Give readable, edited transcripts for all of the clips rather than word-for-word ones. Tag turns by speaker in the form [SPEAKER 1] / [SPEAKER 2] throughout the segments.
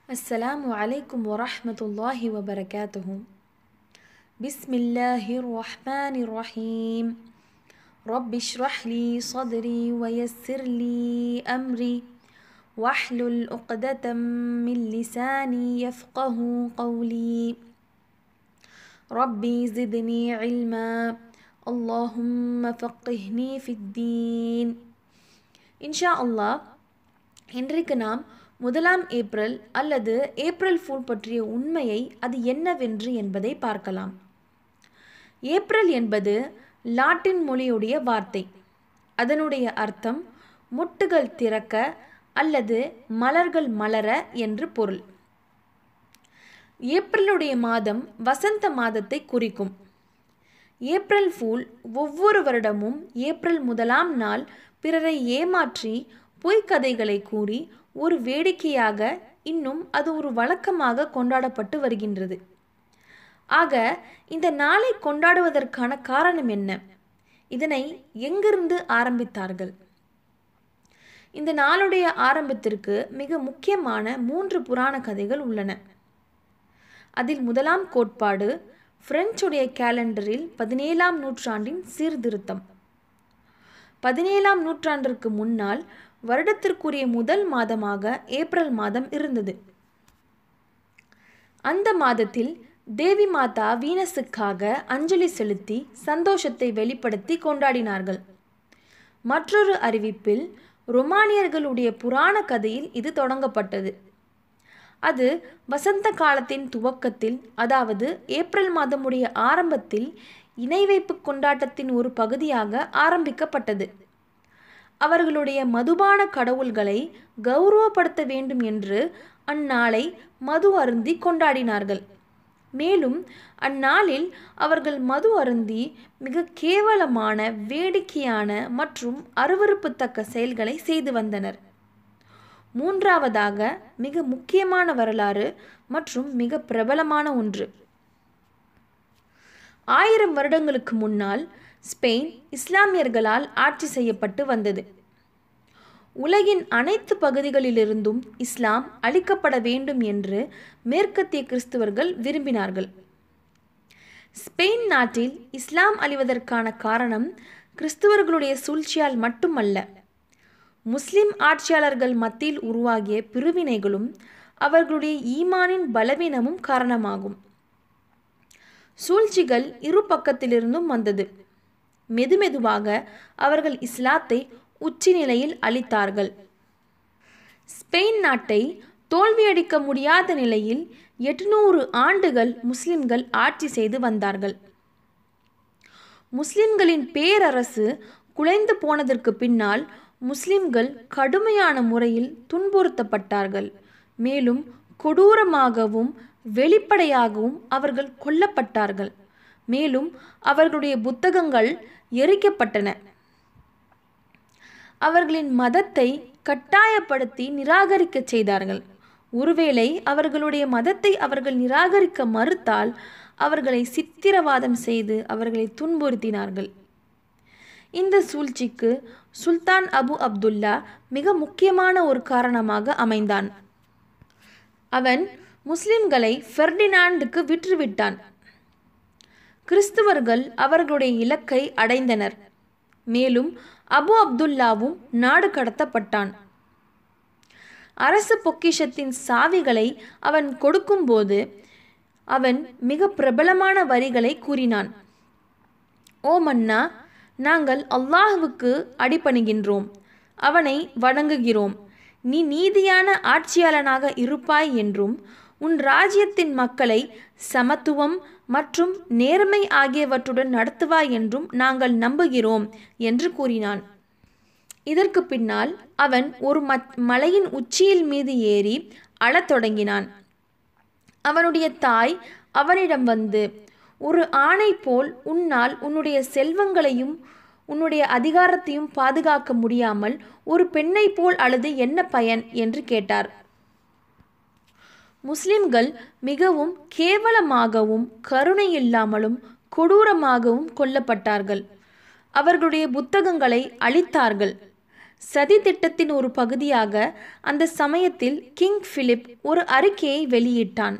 [SPEAKER 1] السلام عليكم ورحمة الله وبركاته. بسم الله الرحمن الرحيم. رب اشرح لي صدري ويسر لي أمري واحلل عقدة من لساني يفقه قولي. ربي زدني علما اللهم فقهني في الدين. இன்ஷா அல்லாஹ் இன்றைக்கு நாம் 1 ஏப்ரல் அல்லது ஏப்ரல் ஃபூல் பற்றிய உண்மையை அது என்னவென்று என்பதை பார்க்கலாம். ஏப்ரல் என்பது லாட்டின் மொழியுடைய வார்த்தை. அதனுடைய அர்த்தம் மொட்டுகள் திறக்க அல்லது மலர்கள் மலர என்று பொருள். ஏப்ரலுடைய மாதம் வசந்த மாதத்தை குறிக்கும். ஏப்ரல் ஃபூல் ஒவ்வொரு வருடமும் ஏப்ரல் 1ஆம் நாள் பிறரை ஏமாற்றி பொய்க்கதைகளை கூறி ஒரு வேடிக்கையாக இன்னும் அது ஒரு வழக்கமாக கொண்டாடப்பட்டு வருகின்றது. ஆக இந்த நாளை கொண்டாடுவதற்கான காரணம் என்ன? இதனை எங்கிருந்து ஆரம்பித்தார்கள்? இந்த நாளுடைய ஆரம்பத்திற்கு மிக முக்கியமான 3 புராண கதைகள் உள்ளன. அதில் முதலாம் கோட்பாடு பிரெஞ்சுடைய கேலண்டரில் 17ஆம் நூற்றாண்டின் சீர்திருத்தம். 17ஆம் நூற்றாண்டிற்கு முன்னால் வருடத்திற்குரிய முதல் மாதமாக ஏப்ரல் மாதம் இருந்தது. அந்த மாதத்தில் தேவி மாதா வீனஸுக்காக அஞ்சலி செலுத்தி சந்தோஷத்தை வெளிப்படுத்தி கொண்டாடினார்கள். மற்றொரு அறிவிப்பில் ரொமானியர்களுடைய புராண கதையில் இது தொடங்கப்பட்டது. அது வசந்த காலத்தின் துவக்கத்தில், அதாவது ஏப்ரல் மாதமுடைய ஆரம்பத்தில் இணை வைப்பு கொண்டாட்டத்தின் ஒரு பகுதியாக ஆரம்பிக்கப்பட்டது. அவர்களுடைய மதுபான கடவுள்களை கௌரவப்படுத்த வேண்டும் என்று அந்நாளை மது அருந்தி கொண்டாடினார்கள். மேலும் அந்நாளில் அவர்கள் மது அருந்தி மிக கேவலமான, வேடிக்கையான மற்றும் அருவருப்புத்தக்க செயல்களை செய்து வந்தனர். 3ஆவதாக மிக முக்கியமான வரலாறு மற்றும் மிக பிரபலமான ஒன்று. 1000 வருடங்களுக்கு முன்னால் ஸ்பெயின் இஸ்லாமியர்களால் ஆட்சி செய்யப்பட்டு வந்தது. உலகின் அனைத்து பகுதிகளிலிருந்தும் இஸ்லாம் அழிக்கப்பட வேண்டும் என்று மேற்கத்திய கிறிஸ்தவர்கள் விரும்பினார்கள். ஸ்பெயின் நாட்டில் இஸ்லாம் அழிவதற்கான காரணம் கிறிஸ்தவர்களுடைய சூழ்ச்சியால் மட்டுமல்ல, முஸ்லிம் ஆட்சியாளர்கள் மத்தியில் உருவாகிய பிரிவினைகளும் அவர்களுடைய ஈமானின் பலவீனமும் காரணமாகும். சூழ்ச்சிகள் இரு பக்கத்திலிருந்தும் வந்தது. மெதுமெதுவாக அவர்கள் இஸ்லாத்தை உச்சி நிலையில் அளித்தார்கள். ஸ்பெயின் நாட்டை தோல்வியடிக்க முடியாத நிலையில் 800 ஆண்டுகள் முஸ்லிம்கள் ஆட்சி செய்து வந்தார்கள். முஸ்லிம்களின் பேரரசு குலைந்து போனதற்கு பின்னால் முஸ்லிம்கள் கடுமையான முறையில் துன்புறுத்தப்பட்டார்கள். மேலும் கொடூரமாகவும் வெளிப்படையாகவும் அவர்கள் கொல்லப்பட்டார்கள். மேலும் அவர்களுடைய புத்தகங்கள் எரிக்கப்பட்டன. அவர்களின் மதத்தை கட்டாயப்படுத்தி நிராகரிக்க செய்தார்கள். ஒருவேளை அவர்களுடைய மதத்தை அவர்கள் நிராகரிக்க மறுத்தால் அவர்களை சித்திரவாதம் செய்து அவர்களை துன்புறுத்தினார்கள். இந்த சூழ்ச்சிக்கு சுல்தான் அபு அப்துல்லா மிக முக்கியமான ஒரு காரணமாக அமைந்தான். அவன் முஸ்லிம்களை பெர்டினாண்டுக்கு விற்றுவிட்டான். கிறிஸ்தவர்கள் அவர்களுடைய இலக்கை அடைந்தனர். மேலும் அபு அப்துல்லாவும் நாடு கடத்தப்பட்டான். அரசு பொக்கிஷத்தின் சாவிகளை அவன் கொடுக்கும்போது அவன் மிக பிரபலமான வரிகளை கூறினான். ஓ மன்னா, நாங்கள் அல்லாஹ்வுக்கு அடிபணிகின்றோம், அவனை வணங்குகிறோம். நீ நீதியான ஆட்சியாளனாக இருப்பாய் என்றும் உன் ராஜ்யத்தின் மக்களை சமத்துவம் மற்றும் நேர்மை ஆகியவற்றுடன் நடத்துவாய் என்றும் நாங்கள் நம்புகிறோம் என்று கூறினான். இதற்கு பின்னால் அவன் ஒரு மலையின் உச்சியில் மீது ஏறி அழத் தொடங்கினான். அவனுடைய தாய் அவனிடம் வந்து, ஒரு ஆணை போல் உன்னால் உன்னுடைய செல்வங்களையும் உன்னுடைய அதிகாரத்தையும் பாதுகாக்க முடியாமல் ஒரு பெண்ணை போல் அழுது என்ன பயன் என்று கேட்டார். முஸ்லிம்கள் மிகவும் கேவலமாகவும் கருணை இல்லாமலும் கொடூரமாகவும் கொல்லப்பட்டார்கள். அவர்களுடைய புத்தகங்களை அழித்தார்கள். சதி திட்டத்தின் ஒரு பகுதியாக அந்த சமயத்தில் கிங் பிலிப் ஒரு அறிக்கையை வெளியிட்டான்.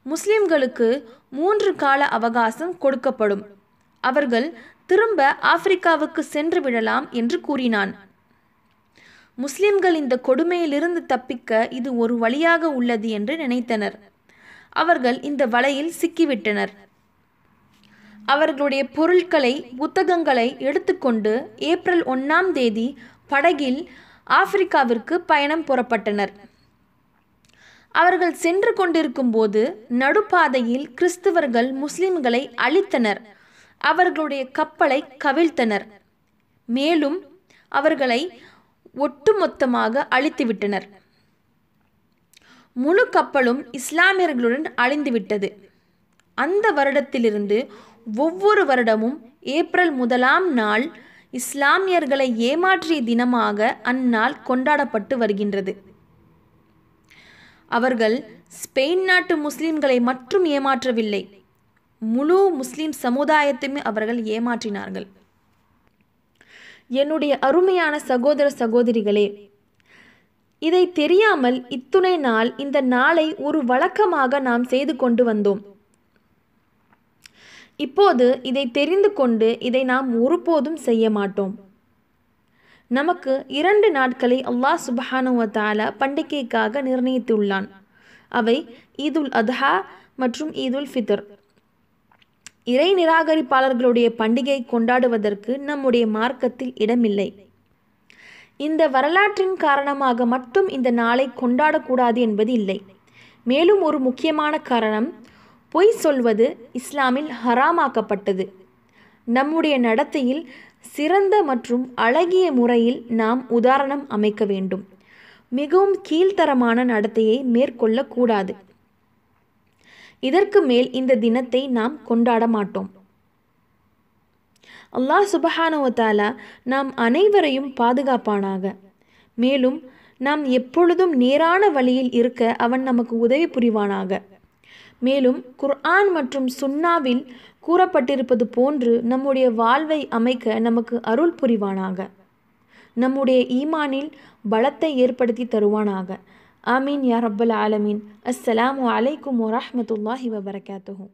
[SPEAKER 1] முஸ்லிம்களுக்கு 3 கால அவகாசம் கொடுக்கப்படும். அவர்கள் திரும்ப ஆப்பிரிக்காவுக்கு சென்று விடலாம் என்று கூறினான். முஸ்லிம்கள் இந்த கொடுமையிலிருந்து தப்பிக்க இது ஒரு வழியாக உள்ளது என்று நினைத்தனர். அவர்கள் இந்த வலையில் சிக்கிவிட்டனர். அவர்களுடைய பொருட்களை, புத்தகங்களை எடுத்துக்கொண்டு ஏப்ரல் 1ஆம் தேதி படகில் ஆப்பிரிக்காவிற்கு பயணம் புறப்பட்டனர். அவர்கள் சென்று கொண்டிருக்கும் போது நடுப்பாதையில் கிறிஸ்தவர்கள் முஸ்லிம்களை அழித்தனர். அவர்களுடைய கப்பலை கவிழ்த்தனர். மேலும் அவர்களை ஒட்டுமொத்தமாக அழித்துவிட்டனர். முழு கப்பலும் இஸ்லாமியர்களுடன் அழிந்துவிட்டது. அந்த வருடத்திலிருந்து ஒவ்வொரு வருடமும் ஏப்ரல் 1ஆம் நாள் இஸ்லாமியர்களை ஏமாற்றிய தினமாக அந்நாள் கொண்டாடப்பட்டு வருகின்றது. அவர்கள் ஸ்பெயின் நாட்டு முஸ்லிம்களை மட்டும் ஏமாற்றவில்லை, முழு முஸ்லிம் சமுதாயத்தையுமே அவர்கள் ஏமாற்றினார்கள். என்னுடைய அருமையான சகோதர சகோதரிகளே, இதை தெரியாமல் இத்துணை நாள் இந்த நாளை ஒரு வழக்கமாக நாம் செய்து கொண்டு வந்தோம். இப்போது இதை தெரிந்து கொண்டு இதை நாம் ஒருபோதும் செய்ய மாட்டோம். நமக்கு 2 நாட்களை அல்லாஹ் சுப்ஹானஹு வ தஆலா பண்டிகைக்காக நிர்ணயித்துள்ளான். அவை ஈதுல் அத்ஹா மற்றும் ஈதுல் ஃபித்ர். இறை நிராகரிப்பாளர்களுடைய பண்டிகை கொண்டாடுவதற்கு நம்முடைய மார்க்கத்தில் இடமில்லை. இந்த வரலாற்றின் காரணமாக மட்டும் இந்த நாளை கொண்டாடக்கூடாது என்பது இல்லை. மேலும் ஒரு முக்கியமான காரணம், பொய் சொல்வது இஸ்லாமில் ஹராமாக்கப்பட்டது. நம்முடைய நடத்தையில் சிறந்த மற்றும் அழகிய முறையில் நாம் உதாரணம் அமைக்க வேண்டும். மிகவும் கீழ்த்தரமான நடத்தையை மேற்கொள்ளக்கூடாது. இதற்கு மேல் இந்த தினத்தை நாம் கொண்டாட மாட்டோம். அல்லாஹ் சுப்ஹானஹு வ தஆலா நாம் அனைவரையும் பாதுகாப்பானாக. மேலும் நாம் எப்பொழுதும் நேரான வழியில் இருக்க அவன் நமக்கு உதவி புரிவானாக. மேலும் குர்ஆன் மற்றும் சுன்னாவில் கூறப்பட்டிருப்பது போன்று நம்முடைய வாழ்வை அமைக்க நமக்கு அருள் புரிவானாக. நம்முடைய ஈமானில் பலத்தை ஏற்படுத்தி தருவானாக. ஆமீன் யா ரப்பல் ஆலமீன். அஸ்ஸலாமு அலைக்கும் வரஹ்மத்துல்லாஹி வபரகாத்துஹு.